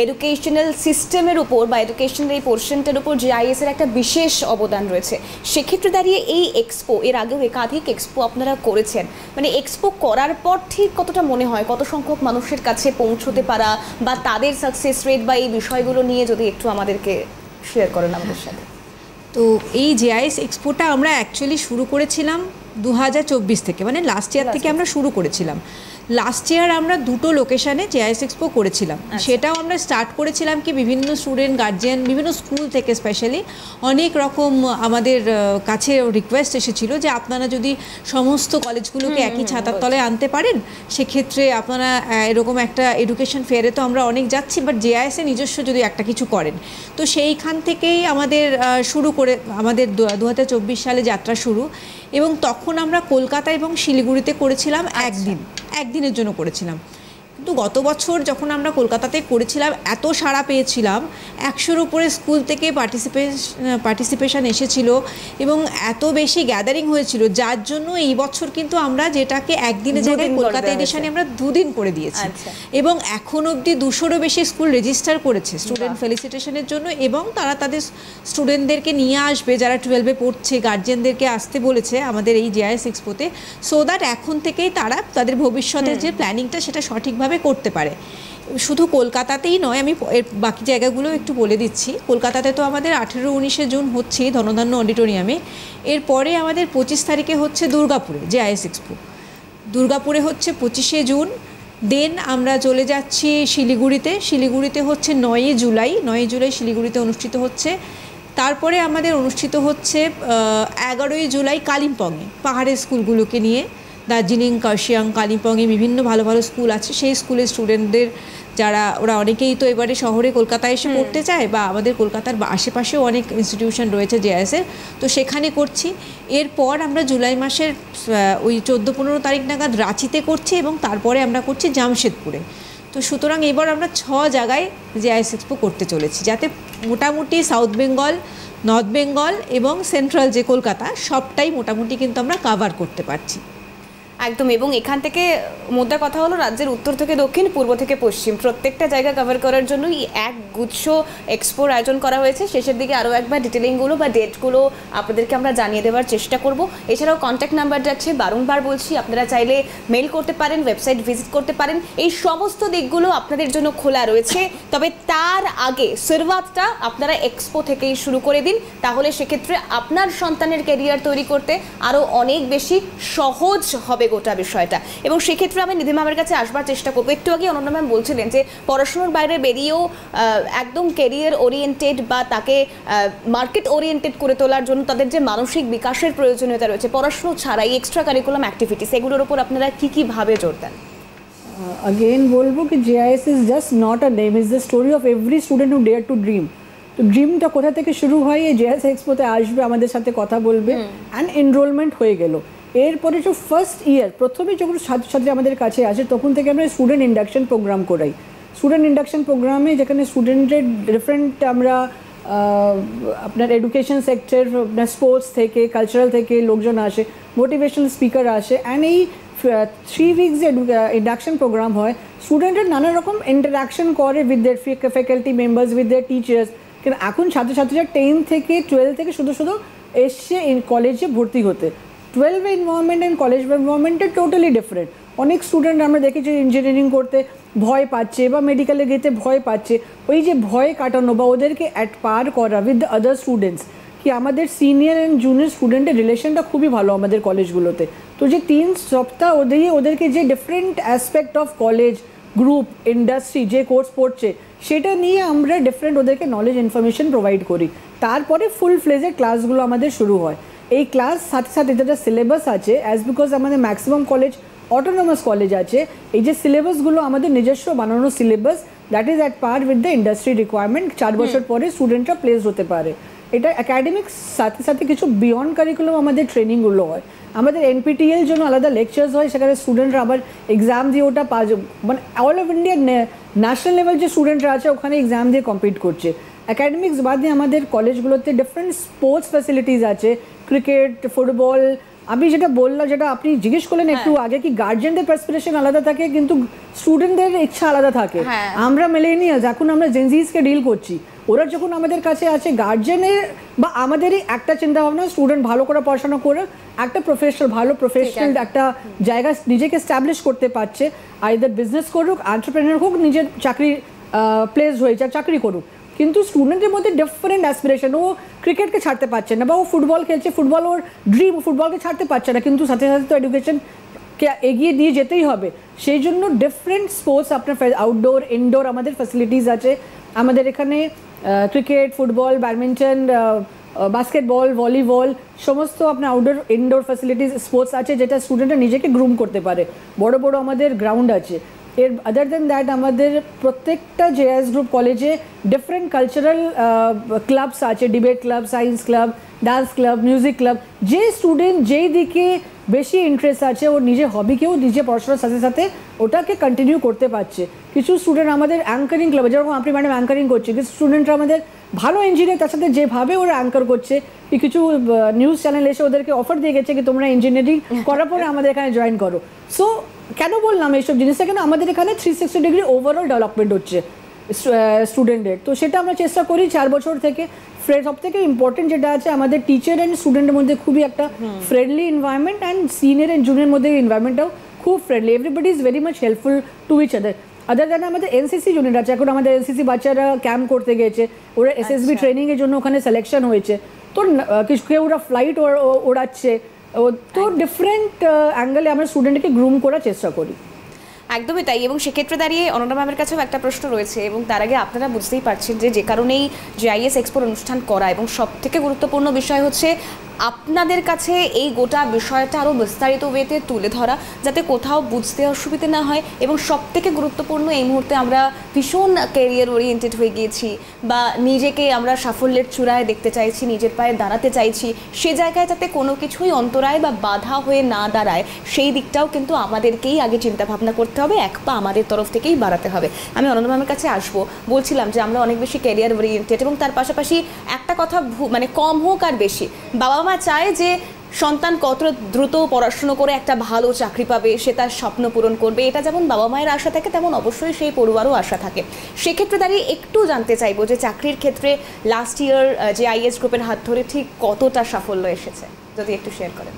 এডুকেশনাল সিস্টেমের উপর বা এডুকেশনাল এই পোর্শনটার উপর জেআইএস এর একটা বিশেষ অবদান রয়েছে, সেক্ষেত্রে দাঁড়িয়ে এই এক্সপো, এর আগেও একাধিক এক্সপো আপনারা করেছেন, মানে এক্সপো করার পর ঠিক কতটা মনে হয় কত সংখ্যক মানুষের কাছে পৌঁছতে পারা বা তাদের সাকসেস রেট বা এই বিষয়গুলো নিয়ে যদি একটু আমাদেরকে শেয়ার করেন আমাদের সাথে। তো এই জেআইএস এক্সপোটা আমরা অ্যাকচুয়ালি শুরু করেছিলাম 2024 থেকে, মানে লাস্ট ইয়ার থেকে আমরা শুরু করেছিলাম। লাস্ট ইয়ার আমরা 2টো লোকেশানে জেআইএস এক্সপো করেছিলাম, সেটাও আমরা স্টার্ট করেছিলাম কি বিভিন্ন স্টুডেন্ট গার্জিয়ান বিভিন্ন স্কুল থেকে স্পেশালি অনেক রকম আমাদের কাছে রিকোয়েস্ট এসেছিল যে আপনারা যদি সমস্ত কলেজগুলোকে একই ছাতার তলায় আনতে পারেন সেক্ষেত্রে আপনারা এরকম একটা এডুকেশন ফেয়ারে তো আমরা অনেক যাচ্ছি, বাট জেআইএসে নিজস্ব যদি একটা কিছু করেন, তো সেইখান থেকেই আমাদের শুরু করে আমাদের 2024 সালে যাত্রা শুরু। এবং তখন আমরা কলকাতা এবং শিলিগুড়িতে করেছিলাম একদিনের জন্য করেছিলাম, কিন্তু গত বছর যখন আমরা কলকাতাতে করেছিলাম এত সাড়া পেয়েছিলাম, 100-র উপরে স্কুল থেকে পার্টিসিপেশন এসেছিল এবং এত বেশি গ্যাদারিং হয়েছিল, যার জন্য এই বছর কিন্তু আমরা যেটাকে একদিনের জায়গায় কলকাতা এডিশনে আমরা 2 দিন করে দিয়েছি এবং এখন অবধি 200-রও বেশি স্কুল রেজিস্টার করেছে স্টুডেন্ট ফেলিসিটেশনের জন্য এবং তারা তাদের স্টুডেন্টদেরকে নিয়ে আসবে, যারা 12-এ পড়ছে গার্জিয়ানদেরকে আসতে বলেছে আমাদের এই জেআইএস এক্সপোতে, সো দ্যাট এখন থেকেই তারা তাদের ভবিষ্যতের যে প্ল্যানিংটা সেটা সঠিকভাবে করতে পারে। শুধু কলকাতাতেই নয়, আমি বাকি জায়গাগুলো একটু বলে দিচ্ছি। কলকাতাতে তো আমাদের 18-19 জুন হচ্ছে ধনধান্য অডিটোরিয়ামে, এরপরে আমাদের 25 তারিখে হচ্ছে দুর্গাপুরে জেআইএস এক্সপো, দুর্গাপুরে হচ্ছে 25শে জুন, দেন আমরা চলে যাচ্ছি শিলিগুড়িতে হচ্ছে 9 জুলাই শিলিগুড়িতে অনুষ্ঠিত হচ্ছে, তারপরে আমাদের অনুষ্ঠিত হচ্ছে 11 জুলাই কালিম্পংয়ে পাহাড়ের স্কুলগুলোকে নিয়ে, দার্জিলিং, কার্শিয়াং, কালিম্পংয়ে বিভিন্ন ভালো ভালো স্কুল আছে, সেই স্কুলের স্টুডেন্টদের যারা ওরা অনেকেই তো এবারে শহরে কলকাতায় এসে পড়তে চায় বা আমাদের কলকাতার আশেপাশেও অনেক ইনস্টিটিউশন রয়েছে জেআইএসের, তো সেখানে করছি। এরপর আমরা জুলাই মাসের ওই 14-15 তারিখ নাগাদ রাঁচিতে করছি এবং তারপরে আমরা করছি জামশেদপুরে। তো সুতরাং এবার আমরা 6 জায়গায় জেআইএস এক্সপো করতে চলেছি, যাতে মোটামুটি সাউথ বেঙ্গল, নর্থ বেঙ্গল এবং সেন্ট্রাল যে কলকাতা সবটাই মোটামুটি কিন্তু আমরা কাভার করতে পারছি। একদম। এবং এখান থেকে মোদ্দা কথা হলো রাজ্যের উত্তর থেকে দক্ষিণ, পূর্ব থেকে পশ্চিম প্রত্যেকটা জায়গা কভার করার জন্যই এক গুচ্ছ এক্সপোর আয়োজন করা হয়েছে। শেষের দিকে আরও একবার ডিটেলিংগুলো বা ডেটগুলো আপনাদেরকে আমরা জানিয়ে দেওয়ার চেষ্টা করব। এছাড়াও কন্ট্যাক্ট নাম্বার যাচ্ছে, বারংবার বলছি, আপনারা চাইলে মেল করতে পারেন, ওয়েবসাইট ভিজিট করতে পারেন, এই সমস্ত দিকগুলো আপনাদের জন্য খোলা রয়েছে। তবে তার আগে শুরুয়াতটা আপনারা এক্সপো থেকেই শুরু করে দিন, তাহলে সেক্ষেত্রে আপনার সন্তানের ক্যারিয়ার তৈরি করতে আরও অনেক বেশি সহজ হবে গোটা বিষয়টা। এবং সেক্ষেত্রে আমি নিধি ম্যামের কাছে আসবার চেষ্টা করবো। একটু আগে অনন্যা ম্যাম বলছিলেন যে পড়াশোনার বাইরে বেরিয়েও একদম ক্যারিয়ার ওরিয়েন্টেড বা তাকে মার্কেট ওরিয়েন্টেড করে তোলার জন্য তাদের যে মানসিক বিকাশের প্রয়োজনীয়তা রয়েছে, পড়াশোনা ছাড়াই এক্সট্রা কারিকুলাম অ্যাক্টিভিটিস, এগুলোর উপর আপনারা কীভাবে জোর দেন? अगेन बोलबो कि JIS is just not a name, is the story of every student who dare to dream. তো ড্রিমটা কোথা থেকে শুরু হয়, এই জেআইএস এক্সপোতে আসবে, আমাদের সাথে কথা বলবে, অ্যান্ড এনরোলমেন্ট হয়ে গেল। এরপরে যে ফার্স্ট ইয়ার প্রথমে যখন ছাত্রছাত্রী আমাদের কাছে আসে তখন থেকে আমরা স্টুডেন্ট ইন্ডাকশন প্রোগ্রাম করাই। স্টুডেন্ট ইন্ডাকশন প্রোগ্রামে যেখানে স্টুডেন্টের ডিফারেন্ট আমরা আপনার এডুকেশন সেক্টর, আপনার স্পোর্টস থেকে, কালচারাল থেকে লোকজন আসে, মোটিভেশনাল স্পিকার আসে, অ্যান্ড এই 3 weeks যে ইন্ডাকশন প্রোগ্রাম হয়, স্টুডেন্টের নানা রকম ইন্টারাকশন করে with their faculty members, with their teachers. কিন্তু এখন ছাত্রছাত্রীরা 10 থেকে 12 থেকে শুধু এসছে কলেজে ভর্তি হতে। 12 এনভায়রনমেন্ট অ্যান্ড কলেজ এনভায়রনমেন্টে টোটালি ডিফারেন্ট। অনেক স্টুডেন্ট আমরা দেখেছি ইঞ্জিনিয়ারিং করতে ভয় পাচ্ছে বা মেডিকেলে যেতে ভয় পাচ্ছে, ওই যে ভয় কাটানো বা ওদেরকে পার করা উইথ দ্য আদার স্টুডেন্টস, কি আমাদের সিনিয়র অ্যান্ড জুনিয়র স্টুডেন্টের রিলেশনটা খুবই ভালো আমাদের কলেজগুলোতে। তো যে 3 সপ্তাহ ওদেরকে যে different aspect of college, group, industry যে কোর্স পড়ছে সেটা নিয়ে আমরা ডিফারেন্ট ওদেরকে নলেজ ইনফরমেশন প্রোভাইড করি। তারপরে ফুল ফ্লেজের ক্লাসগুলো আমাদের শুরু হয়। এই ক্লাস সাথে সাথে যেটা সিলেবাস আছে, অ্যাজ বিকজ আমাদের ম্যাক্সিমাম কলেজ অটোনমাস কলেজ আছে, এই যে সিলেবাসগুলো আমাদের নিজস্ব বানানো syllabus, that is at per with the industry requirement. 4 বছর পরে স্টুডেন্টরা প্লেস হতে পারে। এটা একাডেমিক্স সাথে সাথে কিছু বিয়ন্ড কারিকুলাম আমাদের ট্রেনিংগুলো হয়। আমাদের NPTEL জন্য আলাদা লেকচার্স হয়, সেখানে স্টুডেন্টরা আবার এক্সাম দিয়ে ওটা মানে all of India national level যে স্টুডেন্টরা আছে ওখানে এক্সাম দিয়ে কমপ্লিট করছে। একাডেমিক্স বাদে আমাদের কলেজগুলোতে ডিফারেন্ট স্পোর্টস ফ্যাসিলিটিস আছে, ক্রিকেট, ফুটবল। আমি যেটা বললাম, যেটা আপনি জিজ্ঞেস করলেন একটু আগে, কি গার্জিয়ানদের পার্সপিরেশন আলাদা থাকে কিন্তু স্টুডেন্টদের ইচ্ছা আলাদা থাকে। আমরা মিলেনিয়ালস, এখন আমরা জেনজিসকে ডিল করছি, ওরা যখন আমাদের কাছে আছে গার্জিয়ানের বা আমাদেরই একটা চিন্তা ভাবনা, স্টুডেন্ট ভালো করে পড়াশোনা করে একটা ভালো প্রফেশনাল একটা জায়গা নিজেকে এস্টাবলিশ করতে পারছে, আইদার বিজনেস করুক, এন্টারপ্রেনার হোক, নিজের চাকরি প্লেস হয়ে যাক, চাকরি করুক। কিন্তু স্টুডেন্টের মধ্যে ডিফারেন্ট অ্যাসপিরেশন, ও ক্রিকেটকে ছাড়তে পারছে না, বা ও ফুটবল খেলছে, ফুটবল ওর ড্রিম, ফুটবলকে ছাড়তে পারছে না, কিন্তু সাথে সাথে তো এডুকেশনকে এগিয়ে দিয়ে যেতেই হবে। সেই জন্য ডিফারেন্ট স্পোর্টস আপনার আউটডোর, ইনডোর আমাদের ফ্যাসিলিটিস আছে। আমাদের এখানে cricket, football, badminton, basketball, volleyball, সমস্ত আপনার আউটডোর ইনডোর ফ্যাসিলিটিস স্পোর্টস আছে, যেটা স্টুডেন্টরা নিজেকে গ্রুম করতে পারে। বড় বড় আমাদের গ্রাউন্ড আছে। এর আদার দেন দ্যাট আমাদের প্রত্যেকটা JIS গ্রুপ কলেজে ডিফারেন্ট কালচারাল ক্লাবস আছে, debate club, science club, dance club, music club. যে স্টুডেন্ট যেই দিকে বেশি ইন্টারেস্ট আছে, ওর নিজের হবিকেও নিজে পড়াশোনার সাথে সাথে ওটাকে কন্টিনিউ করতে পারছে। কিছু স্টুডেন্ট আমাদের অ্যাঙ্কারিং ক্লাবে, যেরকম আপনি ম্যাডাম অ্যাঙ্কারিং করছে, কিছু স্টুডেন্টরা আমাদের ভালো ইঞ্জিনিয়ার, তার সাথে যেভাবে ওরা অ্যাঙ্কার করছে, কিছু নিউজ চ্যানেল এসে ওদেরকে অফার দিয়ে গেছে কি তোমরা ইঞ্জিনিয়ারিং করার পরে আমাদের এখানে জয়েন করো। সো কেন বললাম এইসব জিনিসটা, কেন আমাদের এখানে 360 ডিগ্রি ওভারঅল ডেভেলপমেন্ট হচ্ছে স্টুডেন্টের। তো সেটা আমরা চেষ্টা করি 4 বছর থেকে। সব থেকে ইম্পর্টেন্ট যেটা আছে, আমাদের টিচার অ্যান্ড স্টুডেন্টের মধ্যে খুবই একটা friendly environment, and senior and junior মধ্যে এনভায়রনমেন্টটাও খুব friendly. Everybody is very much helpful to each other then আমাদের NCC ইউনিট আছে। এখন আমাদের NCC বাচ্চারা ক্যাম্প করতে গেছে, ওরা SSB ট্রেনিংয়ের জন্য ওখানে সিলেকশন হয়েছে। তো কেউ ওরা ফ্লাইট ওড়াচ্ছে, তো ডিফারেন্ট অ্যাঙ্গেলে আমরা স্টুডেন্টকে গ্রুম করার চেষ্টা করি। একদমই তাই। এবং সেক্ষেত্রে দাঁড়িয়ে অনন্যা ম্যামের কাছেও একটা প্রশ্ন রয়েছে, এবং তার আগে আপনারা বুঝতেই পারছেন যে কারণেই JIS এক্সপোর অনুষ্ঠান করা, এবং সব থেকে গুরুত্বপূর্ণ বিষয় হচ্ছে আপনাদের কাছে এই গোটা বিষয়টা আরও বিস্তারিত ওয়েতে তুলে ধরা, যাতে কোথাও বুঝতে অসুবিধে না হয়। এবং সব থেকে গুরুত্বপূর্ণ, এই মুহূর্তে আমরা ভীষণ ক্যারিয়ার ওরিয়েন্টেড হয়ে গিয়েছি, বা নিজেকে আমরা সাফল্যের চূড়ায় দেখতে চাইছি, নিজের পায়ে দাঁড়াতে চাইছি, সে জায়গায় যাতে কোনো কিছুই অন্তরায় বা বাধা হয়ে না দাঁড়ায়, সেই দিকটাও কিন্তু আমাদেরকেই আগে চিন্তা ভাবনা করতে হবে, এক পা আমাদের তরফ থেকেই বাড়াতে হবে। আমি অনন্যা ম্যামের কাছে আসবো, বলছিলাম যে আমরা অনেক বেশি ক্যারিয়ার ওরিয়েন্টেড, এবং তার পাশাপাশি একটা কথা মানে কম হোক আর বেশি, বাবা মা চায় যে সন্তান কত দ্রুত পড়াশুনো করে একটা ভালো চাকরি পাবে, সে তার স্বপ্ন পূরণ করবে। এটা যেমন বাবা মায়ের আশা থাকে, তেমন অবশ্যই সেই পড়ুয়ারও আশা থাকে। সেক্ষেত্রে দাঁড়িয়ে একটু জানতে চাইবো যে চাকরির ক্ষেত্রে লাস্ট ইয়ার JIS গ্রুপের হাত ধরে ঠিক কতটা সাফল্য এসেছে, যদি একটু শেয়ার করেন।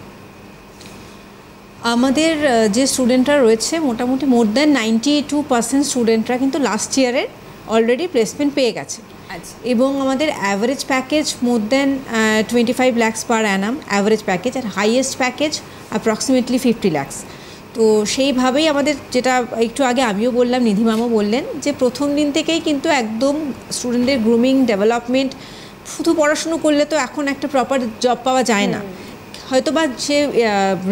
আমাদের যে স্টুডেন্টরা রয়েছে, মোটামুটি মোর দ্যান 92% স্টুডেন্টরা কিন্তু লাস্ট ইয়ারের অলরেডি প্লেসমেন্ট পেয়ে গেছে। এবং আমাদের average package more than 25 lakhs পার অ্যানাম অ্যাভারেজ প্যাকেজ, আর হাইয়েস্ট প্যাকেজ অ্যাপ্রক্সিমেটলি 50 lakhs। তো সেইভাবেই আমাদের, যেটা একটু আগে আমিও বললাম, নিধিমামও বললেন, যে প্রথম দিন থেকেই কিন্তু একদম স্টুডেন্টের গ্রুমিং, ডেভেলপমেন্ট। শুধু পড়াশুনো করলে তো এখন একটা প্রপার জব পাওয়া যায় না। হয়তো বা সে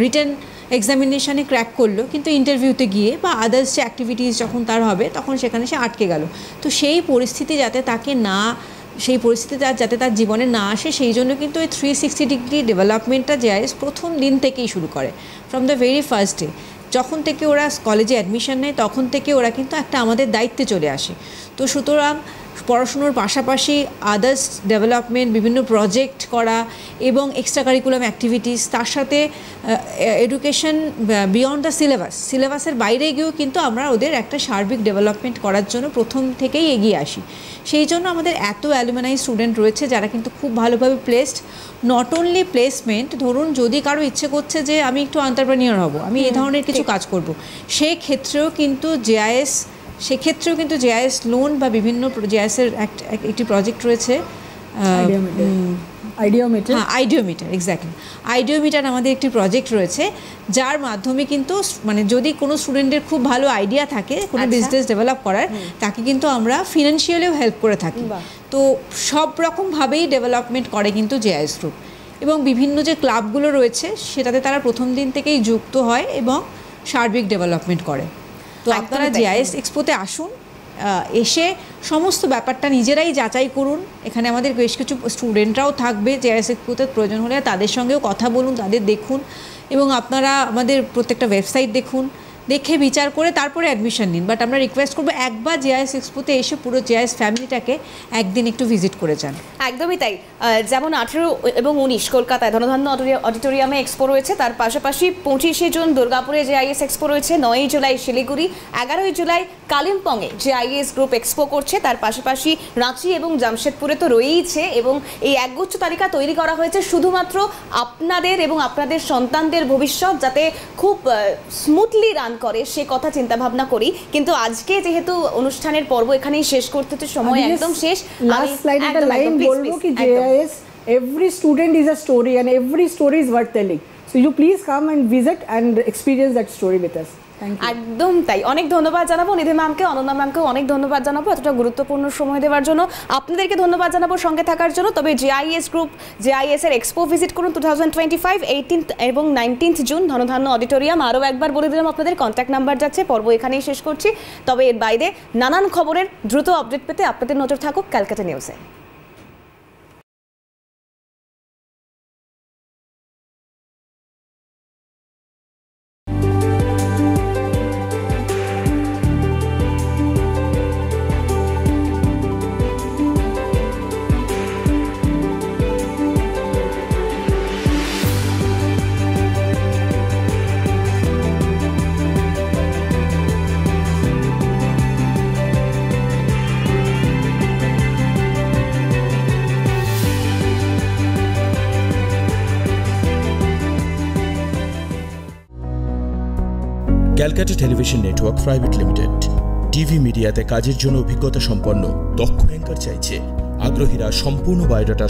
রিটেন এক্সামিনেশানে ক্র্যাক করলো, কিন্তু ইন্টারভিউতে গিয়ে বা আদার্স যে অ্যাক্টিভিটিস যখন তার হবে, তখন সেখানে সে আটকে গেল। তো সেই পরিস্থিতি যাতে যাতে তার জীবনে না আসে, সেই জন্য কিন্তু এই 360 ডিগ্রি ডেভেলপমেন্টটা JIS প্রথম দিন থেকেই শুরু করে, from the very first day. যখন থেকে ওরা কলেজে অ্যাডমিশন নেয়, তখন থেকে ওরা কিন্তু একটা আমাদের দায়িত্বে চলে আসে। তো সুতরাং পড়াশুনোর পাশাপাশি আদার্স ডেভেলপমেন্ট, বিভিন্ন প্রজেক্ট করা এবং এক্সট্রা কারিকুলাম অ্যাক্টিভিটিস, তার সাথে এডুকেশন বিয়ন্ড দ্য সিলেবাসের বাইরে গিয়েও কিন্তু আমরা ওদের একটা সার্বিক ডেভেলপমেন্ট করার জন্য প্রথম থেকেই এগিয়ে আসি। সেই জন্য আমাদের এত অ্যালুমিনাই স্টুডেন্ট রয়েছে যারা কিন্তু খুব ভালোভাবে প্লেসড। নট অনলি প্লেসমেন্ট, ধরুন যদি কারো ইচ্ছে করছে যে আমি একটু এন্টারপ্রেনিয়র হব, আমি এই ধরনের কিছু কাজ করব, সেক্ষেত্রেও কিন্তু JIS লোন বা বিভিন্ন JIS-এর একটি প্রজেক্ট রয়েছে আইডিওমিটার হ্যাঁ, আইডিওমিটার, এক্স্যাক্টলি। আইডিওমিটার আমাদের একটি প্রজেক্ট রয়েছে, যার মাধ্যমে কিন্তু মানে যদি কোনো স্টুডেন্টের খুব ভালো আইডিয়া থাকে কোনো বিজনেস ডেভেলপ করার, তাকে কিন্তু আমরা ফিনান্সিয়ালিও হেল্প করে থাকি। তো সব রকমভাবেই ডেভেলপমেন্ট করে কিন্তু জেআইএস গ্রুপ, এবং বিভিন্ন যে ক্লাবগুলো রয়েছে সেটাতে তারা প্রথম দিন থেকেই যুক্ত হয় এবং সার্বিক ডেভেলপমেন্ট করে। তো আপনারা জেআইএস এক্সপোতে আসুন, এসে সমস্ত ব্যাপারটা নিজেরাই যাচাই করুন। এখানে আমাদের বেশ কিছু স্টুডেন্টরাও থাকবে, জেআইএস এক্সপোতে প্রয়োজন হলে তাদের সঙ্গেও কথা বলুন, তাদের দেখুন, এবং আপনারা আমাদের প্রত্যেকটা ওয়েবসাইট দেখুন, দেখে বিচার করে তারপরে অ্যাডমিশন নিন। বাট আমরা রিকোয়েস্ট করবো একবার জেআইএস এক্সপোতে এসে পুরো জেআইএস ফ্যামিলিটাকে একদিন একটু ভিজিট করে যান। একদমই তাই। যেমন 18 এবং 19 কলকাতায় ধনধান্য অডিটোরিয়ামে এক্সপো রয়েছে, তার পাশাপাশি 25শে জুন দুর্গাপুরে জেআইএস এক্সপো রয়েছে, 9ই জুলাই শিলিগুড়ি, 11ই জুলাই কালিম্পংয়ে জেআইএস গ্রুপ এক্সপো করছে, তার পাশাপাশি রাঁচি এবং জামশেদপুরে তো রয়েইছে। এবং এই একগুচ্ছ তালিকা তৈরি করা হয়েছে শুধুমাত্র আপনাদের এবং আপনাদের সন্তানদের ভবিষ্যৎ যাতে খুব স্মুথলি রান করে সে কথা চিন্তা ভাবনা করি। কিন্তু আজকে যেহেতু অনুষ্ঠানের পর্ব এখানেই শেষ করতে তো সময় একদম শেষ। লাস্ট স্লাইডে লাইন বলবো কি JIS every student is a story and every story is worth telling, so you please come and visit and experience that story with us. একদম তাই। অনেক ধন্যবাদ জানাবো নিধি ম্যামকে, অনন্যা ম্যামকেও অনেক ধন্যবাদ জানাবো এতটা গুরুত্বপূর্ণ সময় দেওয়ার জন্য। আপনাদেরকে ধন্যবাদ জানাবো সঙ্গে থাকার জন্য। তবে জেআইএস গ্রুপ জেআইএস এর এক্সপো ভিজিট করুন 2025 18th এবং 19th জুন ধনধান্য অডিটোরিয়াম। আরও একবার বলে দিলাম আপনাদের কন্ট্যাক্ট নাম্বার যাচ্ছে। পর্ব এখানেই শেষ করছি। তবে এর বাইরে নানান খবরের দ্রুত আপডেট পেতে আপনাদের নজর থাকুক ক্যালকাটা নিউজে। Calcutta television network private limited TV মিডিয়াতে কাজের জন্য অভিজ্ঞতা সম্পন্ন দক্ষ অ্যাঙ্কার চাইছে। আগ্রহীরা সম্পূর্ণ বায়োডাটা